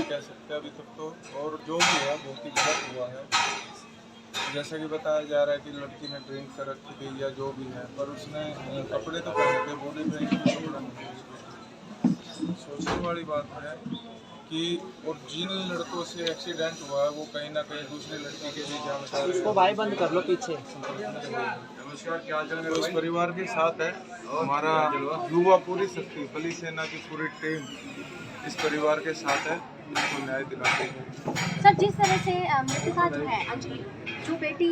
कह सकते अभी तक तो। और जो भी है बहुत ही गलत हुआ है। जैसा कि बताया जा रहा है कि लड़की ने ड्रिंक कर रखी थी या जो भी है, पर उसने कपड़े तो पहने थे, बॉडी पे कपड़ा नहीं था। सोचने वाली बात है कि और जिन लड़कों से एक्सीडेंट हुआ है वो कहीं ना कहीं दूसरी लड़की के भी जानकार इसको भाई बंद कर लो पीछे। तो इस परिवार के साथ है हमारा युवा पूरी शक्ति बली सेना की पूरी टीम इस परिवार के साथ है, इसको न्याय दिलाते हैं। सर, जिस तरह से मृतका जो है अंजलि, जो बेटी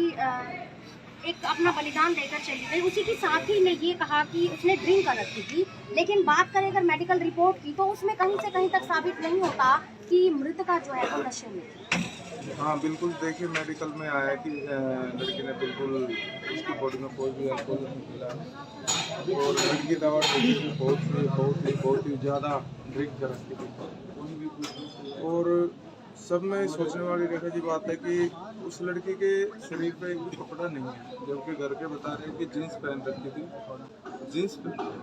एक अपना बलिदान देकर चली गई, उसी की साथी ने ये कहा कि उसने ड्रिंक कर रखी थी, लेकिन बात करें अगर मेडिकल रिपोर्ट की तो उसमें कहीं से कहीं तक साबित नहीं होता कि मृतका जो है वो नशे में थी। हाँ बिल्कुल, देखिए मेडिकल में आया कि लड़की ने बिल्कुल उसकी बॉडी में कोई भी अल्कोहल नहीं मिला और लड़की की दवा बहुत ही ज़्यादा ड्रिंक कर रखी थी। और सब में सोचने वाली रेखा जी बात है कि उस लड़की के शरीर पे एक भी कपड़ा नहीं है, जबकि घर के बता रहे हैं कि जीन्स पहन रखी थी। जीन्स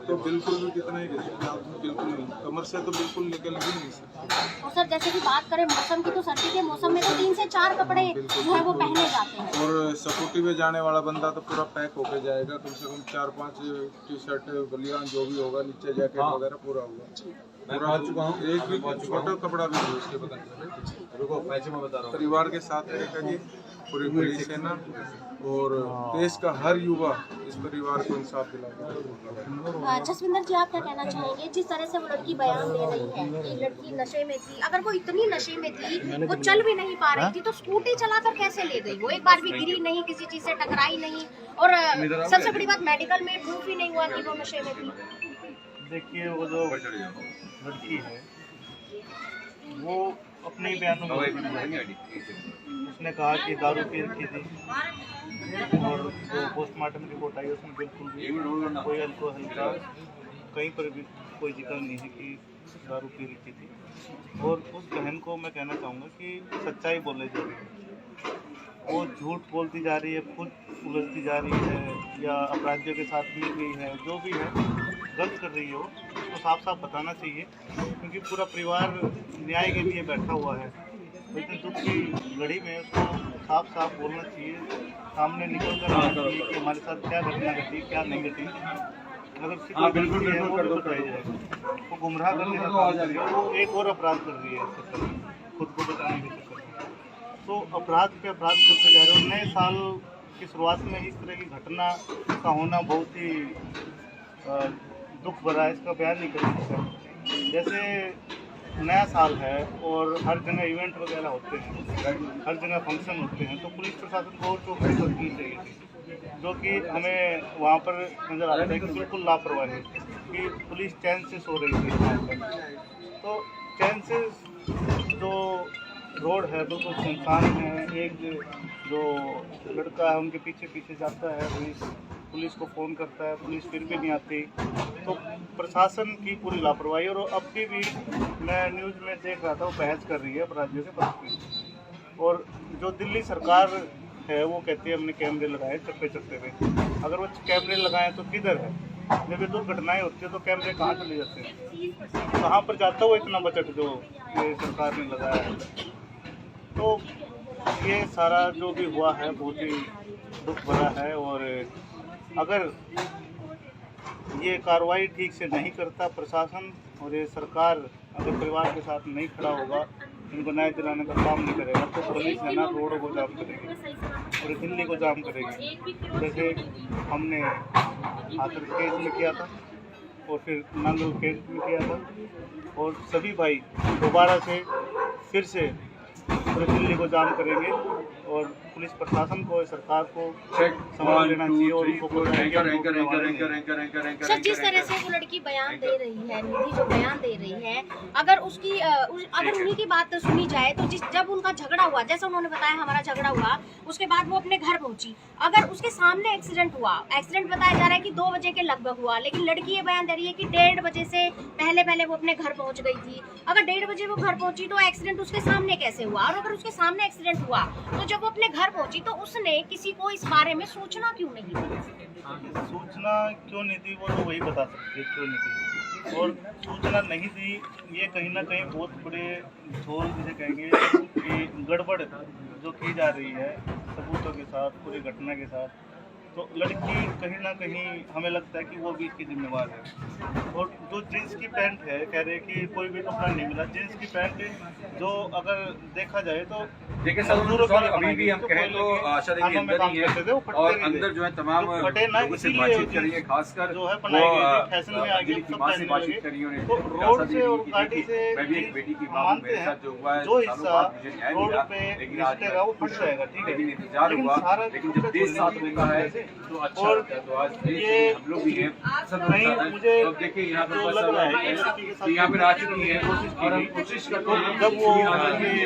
तो बिल्कुल भी कितना ही बिल्कुल नहीं, कमर से तो बिल्कुल निकल ही नहीं सकती। और सर, जैसे कि बात करें मौसम की, तो सर्दी के मौसम में तो 3 से 4 कपड़े जो है वो पहने जाते हैं। और स्कूटी पे जाने वाला बंदा तो पूरा पैक होके जाएगा, कम से कम 4-5 टी शर्ट बलियान जो भी होगा, नीचे जैकेट वगैरह पूरा होगा। एक भी छोटा कपड़ा भी नहीं उसके बदन में। रुको, मैं बता रहा हूँ। परिवार के साथ रहेगा जी पूरी पुलिस सेना और देश का हर युवा इस परिवार को इंसाफ दिलाएगा। जसविंदर जी, आप क्या कहना चाहेंगे जिस तरह से वो लड़की बयान दे रही है कि लड़की नशे में थी? अगर वो इतनी नशे में थी, वो चल भी नहीं पा रही थी, तो स्कूटी चलाकर कैसे ले गई? वो एक बार भी गिरी नहीं, किसी चीज से टकराई नहीं, और सबसे बड़ी बात मेडिकल में प्रूफ ही नहीं हुआ कि वो नशे में थी। देखिए, वो जो लड़की है वो अपने ही बयानों में उसने कहा कि दारू पी रखी थी, और जो पोस्टमार्टम रिपोर्ट आई उसमें बिल्कुल भी कोई अल्कोहल का कहीं पर भी कोई जिक्र नहीं है कि दारू पी रखी थी। और उस बहन को मैं कहना चाहूँगा कि सच्चाई बोले जा रही है, वो झूठ बोलती जा रही है, खुद उलझती जा रही है या अपराधियों के साथ मिल गई है, जो भी है गलत कर रही है वो, उसको साफ साफ बताना चाहिए, क्योंकि पूरा परिवार न्याय के लिए बैठा हुआ है। तो इतनी दुख की घड़ी में उसको साफ साफ बोलना चाहिए, सामने निकल कर आना चाहिए कि हमारे साथ क्या घटना घटी, क्या नहीं घटी। अगर उसकी कोई गलती है वो भी बताई जाएगी। वो गुमराह करने का काम कर रही है, वो एक और अपराध कर रही है इस चक्कर में, खुद को बचाने के चक्कर में। तो अपराध पे अपराध करते जा रहे हो। नए साल की शुरुआत में इस तरह की घटना का होना बहुत ही दुख भरा है, इसका बयान नहीं कर सकता। जैसे नया साल है और हर जगह इवेंट वगैरह होते हैं, हर जगह फंक्शन होते हैं, तो पुलिस प्रशासन को और चौकसी करनी चाहिए थी, जो कि हमें वहाँ पर नज़र आता है कि बिल्कुल लापरवाही, कि पुलिस चैन से सो रही थी वहाँ पर। तो चैन से जो रोड है बिल्कुल सुनसान है, एक जो लड़का है उनके पीछे पीछे जाता है, पुलिस को फ़ोन करता है, पुलिस फिर भी नहीं आती। तो प्रशासन की पूरी लापरवाही। और अब भी मैं न्यूज़ में देख रहा था, वो बहस कर रही है अपराधियों के पक्ष में। और जो दिल्ली सरकार है वो कहती है हमने कैमरे लगाए चप्पे चप्पे पे। अगर वो कैमरे लगाएं तो किधर है? जब ये दुर्घटनाएँ होती है तो कैमरे कहाँ चले जाते हैं? कहाँ पर जाता हो इतना बजट जो ये सरकार ने लगाया है? तो ये सारा जो भी हुआ है बहुत ही दुख भरा है। और अगर ये कार्रवाई ठीक से नहीं करता प्रशासन और ये सरकार, अगर परिवार के साथ नहीं खड़ा होगा, इनको न्याय दिलाने का काम नहीं करेगा, तो पुलिस है ना रोडों को जाम करेगी, पूरी दिल्ली को जाम करेगी। जैसे हमने हाथरस केस में किया था और फिर नांगल केस में किया था, और सभी भाई दोबारा से फिर से पूरी दिल्ली को जाम करेंगे। और पुलिस प्रशासन को, सरकार को समझ लेना चाहिए और उनको सर, जिस तरह से वो लड़की बयान दे रही है, निधि जो बयान दे रही है, अगर उसकी अगर उन्हीं की बात सुनी जाए तो जब उनका झगड़ा हुआ, जैसा उन्होंने बताया हमारा झगड़ा हुआ, उसके बाद वो अपने घर पहुंची, अगर उसके सामने एक्सीडेंट हुआ, एक्सीडेंट बताया जा रहा है कि 2 बजे के लगभग हुआ, लेकिन लड़की ये बयान दे रही है कि 1:30 बजे से पहले वो अपने घर पहुंच गई थी। अगर 1:30 बजे वो घर पहुंची तो एक्सीडेंट उसके सामने कैसे हुआ? और अगर उसके सामने एक्सीडेंट हुआ तो जब वो अपने घर पहुंची तो उसने किसी को इस बारे में सूचना क्यों नहीं दी? सूचना क्यों नहीं दी वो तो वही बता सकती है क्यों नहीं दी। और सूचना नहीं दी, ये कहीं ना कहीं बहुत बड़े झोल जिसे कहेंगे कि गड़बड़ जो की जा रही है सबूतों के साथ, पूरी घटना के साथ, तो लड़की कहीं ना कहीं हमें लगता है कि वो भी इसकी जिम्मेवार है। और जो जींस की पैंट है, कह रहे हैं कि कोई भी कपड़ा नहीं मिला, जींस की पैंट जो अगर देखा जाए तो देखिए सर, अभी भी हम कहें तो आशा देखिए अंदर ही है और अंदर जो है तमाम लोगों से बातचीत करी है, खासकर जो है फैशन में आ गई, की मां से बातचीत करी है उन्हें, तो रोड से और गाड़ी से मैं भी एक बेटी की मां हूं, मेरे साथ जो हुआ है जो सालों हिस्सा बाद मुझे न्याय रोड मिला, पे लेकिन आज रिश्ते का वो फट जाएगा, ठीक है, लेकिन इंतजार हुआ, लेकिन जब देश साथ होता है तो अच्छा लगता है। तो आज ये हम लोग भी हैं सब नहीं, लोग, मुझे तो देखिए यहाँ पे जो बस लग रहा है यहाँ पे आ चुकी है और हम कोशिश करते हैं जब वो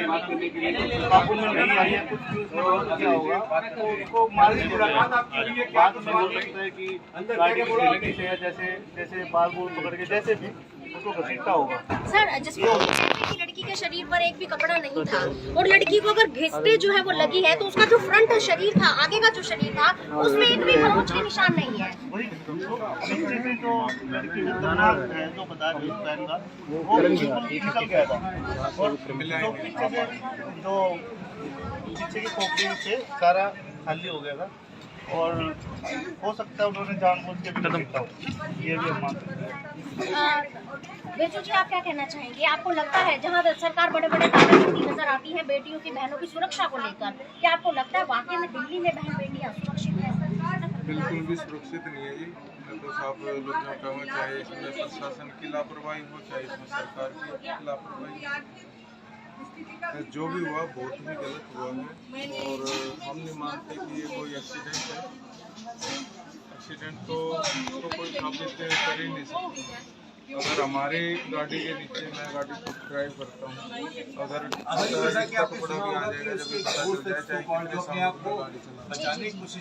बात करने के लिए काबू में नहीं आई है, कुछ भी उसमें गलत किया होगा तो उसको मान लीजिए बात में बोल सकते हैं कि गाड़ी की लगी से जैसे बाल बूल पकड़ के जैसे भी उसको घसीटता होगा। सर जसवींदर की लड़की के शरीर पर एक भी कपड़ा नहीं था और लड़की को अगर घिसटे जो है वो लगी है तो उसका जो फ्रंट शरीर था, आगे का जो शरीर था, उसमें एक भी खरोंच के निशान नहीं है। वही नीचे से जो लड़की का दरार है जो बता रही है पैन का, वो बिल्कुल निकल गया था और जो पीछे से जो पीछे की खोपड़ी से सारा खाली हो गया था और हो सकता है उन्होंने जानबूझ के भी कदम उठाया, ये भी हम मान सकते हैं। बेचू जी, आप क्या कहना चाहेंगे? आपको लगता है जहां सरकार बड़े बड़े दावे करती नजर आती है बेटियों की, बहनों की सुरक्षा को लेकर, क्या आपको लगता है वाकई में दिल्ली में बहन बेटियां सुरक्षित है? बिल्कुल भी सुरक्षित नहीं है जी। मैं तो साफ लोगों का कहूँ, चाहे इसमें प्रशासन की लापरवाही हो, चाहे इसमें सरकार की लापरवाही हो, जो भी हुआ बहुत ही गलत हुआ है और हम नहीं मानते कि ये कोई एक्सीडेंट है। एक्सीडेंट तो कोई साबित कर ही नहीं सकता। अगर हमारी गाड़ी के नीचे, मैं गाड़ी को ड्राइव करता हूँ, अगर इसका टुकड़ा भी आ जाएगा जब ये पता चल जाए, चाहे कितने सालों में गाड़ी चला।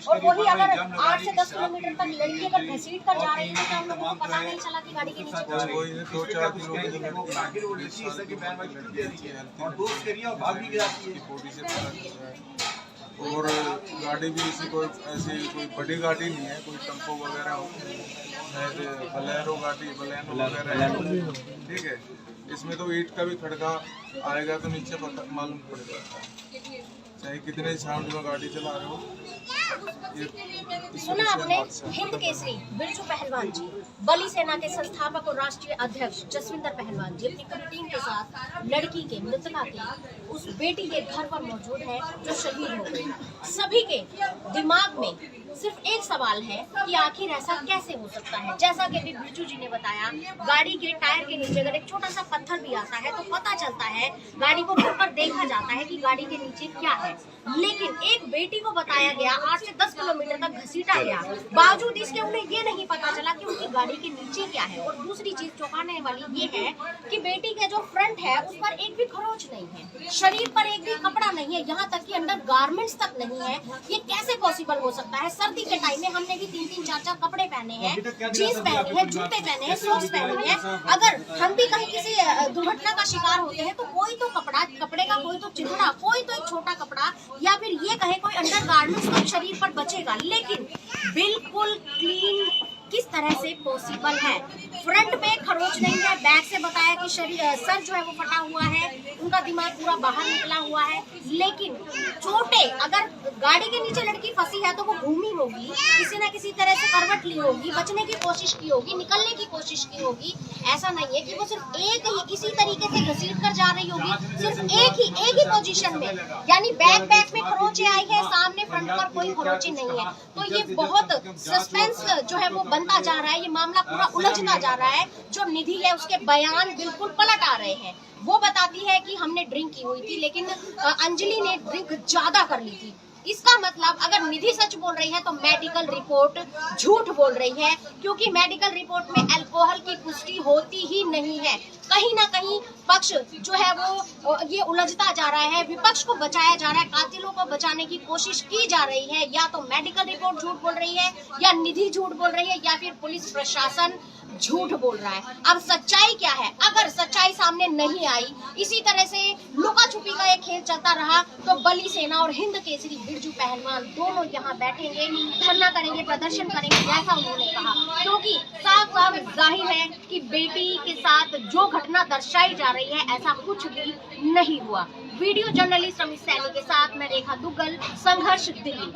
और वही अगर 8 से 10 किलोमीटर तक लड़की अगर घसीट कर जा रही है तो हम लोगों को पता नहीं चला कि गाड़ी के नीचे वही 2-4 दिनों की लड़की की बॉडी से पता चल रहा है। और गाड़ी भी ऐसी कोई बड़ी गाड़ी नहीं है, कोई टेम्पो वगैरह हो, बलेनो वगैरह, ठीक है। इसमें तो ईंट का भी खड़का आएगा तो नीचे पता मालूम पड़ जाता है, चाहे कितने साउंड में गाड़ी चला रहे हो। सुना आपने हिंद केसरी बिरजू पहलवान जी, बली सेना के संस्थापक और राष्ट्रीय अध्यक्ष जसविंदर पहलवान जी अपनी पूरी टीम के साथ लड़की के, मृतका के, उस बेटी के घर पर मौजूद है जो शहीद हो गई। सभी के दिमाग में सिर्फ एक सवाल है कि आखिर ऐसा कैसे हो सकता है। जैसा कि अभी बिरजू जी ने बताया, गाड़ी के टायर के नीचे अगर एक छोटा सा पत्थर भी आता है तो पता चलता है, गाड़ी को घर पर देखा जाता है कि गाड़ी के नीचे क्या है, लेकिन एक बेटी को बताया गया 8 से 10 किलोमीटर तक घसीटा गया, बावजूद इसके उन्हें ये नहीं पता चला कि उनकी गाड़ी के नीचे क्या है। और दूसरी चीज चौंकाने वाली ये है कि बेटी के जो फ्रंट है उस पर एक भी खरोंच नहीं है, शरीर पर एक भी कपड़ा नहीं है, यहाँ तक कि अंडर गारमेंट्स तक नहीं है। ये कैसे पॉसिबल हो सकता है? सर्दी के टाइम में हमने भी 3-3, 4-4 कपड़े पहने हैं, जीन्स पहनी है, जूते पहने हैं, सॉक्स पहने हैं। अगर हम भी कहीं किसी दुर्घटना का शिकार होते हैं तो कोई तो कपड़े का कोई तो चिथड़ा, कोई तो एक छोटा कपड़ा या फिर ये कहे कोई अंडर गारमेंट्स तो शरीर पर बचेगा, लेकिन बिल्कुल क्लीन किस तरह से पॉसिबल है? फ्रंट पे खरोच नहीं है, बैक से बताया कि सर जो है वो फटा हुआ है, उनका दिमाग पूरा बाहर निकला हुआ है, लेकिन चोटें, अगर गाड़ी के नीचे लड़की फंसी है तो वो घूमी होगी, किसी न किसी तरह से करवट ली होगी, बचने की कोशिश की होगी, निकलने की कोशिश की होगी। ऐसा नहीं है कि वो सिर्फ एक ही इसी तरीके से घसीट कर जा रही होगी, सिर्फ एक ही पोजीशन में, यानी बैक में खरोंचे आई है, सामने फ्रंट पर कोई खरोंची नहीं है। तो ये बहुत सस्पेंस जो है वो बनता जा रहा है, ये मामला पूरा उलझता जा रहा है। जो निधि है उसके बयान बिल्कुल पलट आ रहे हैं। वो बताती है कि हमने ड्रिंक की हुई थी, लेकिन अंजलि ने ड्रिंक ज्यादा कर ली थी। इसका मतलब अगर निधि सच बोल रही है तो मेडिकल रिपोर्ट झूठ बोल रही है, क्योंकि मेडिकल रिपोर्ट में अल्कोहल की पुष्टि होती ही नहीं है। कहीं ना कहीं पक्ष जो है वो ये उलझता जा रहा है, विपक्ष को बचाया जा रहा है, कातिलों को बचाने की कोशिश की जा रही है। या तो मेडिकल रिपोर्ट झूठ बोल रही है, या निधि झूठ बोल रही है, या फिर पुलिस प्रशासन झूठ बोल रहा है। अब सच्चाई क्या है? अगर सच्चाई सामने नहीं आई, इसी तरह से लुका छुपी का एक खेल चलता रहा, तो बली सेना और हिंद केसरी बिरजू पहलवान दोनों यहाँ बैठेंगे, धरना करेंगे, प्रदर्शन करेंगे, जैसा उन्होंने कहा। क्योंकि साफ साफ जाहिर है कि बेटी के साथ जो घटना दर्शाई जा रही है, ऐसा कुछ भी नहीं हुआ। वीडियो जर्नलिस्ट रमेश सैनी के साथ मैं रेखा दुग्गल, संघर्ष दिल्ली।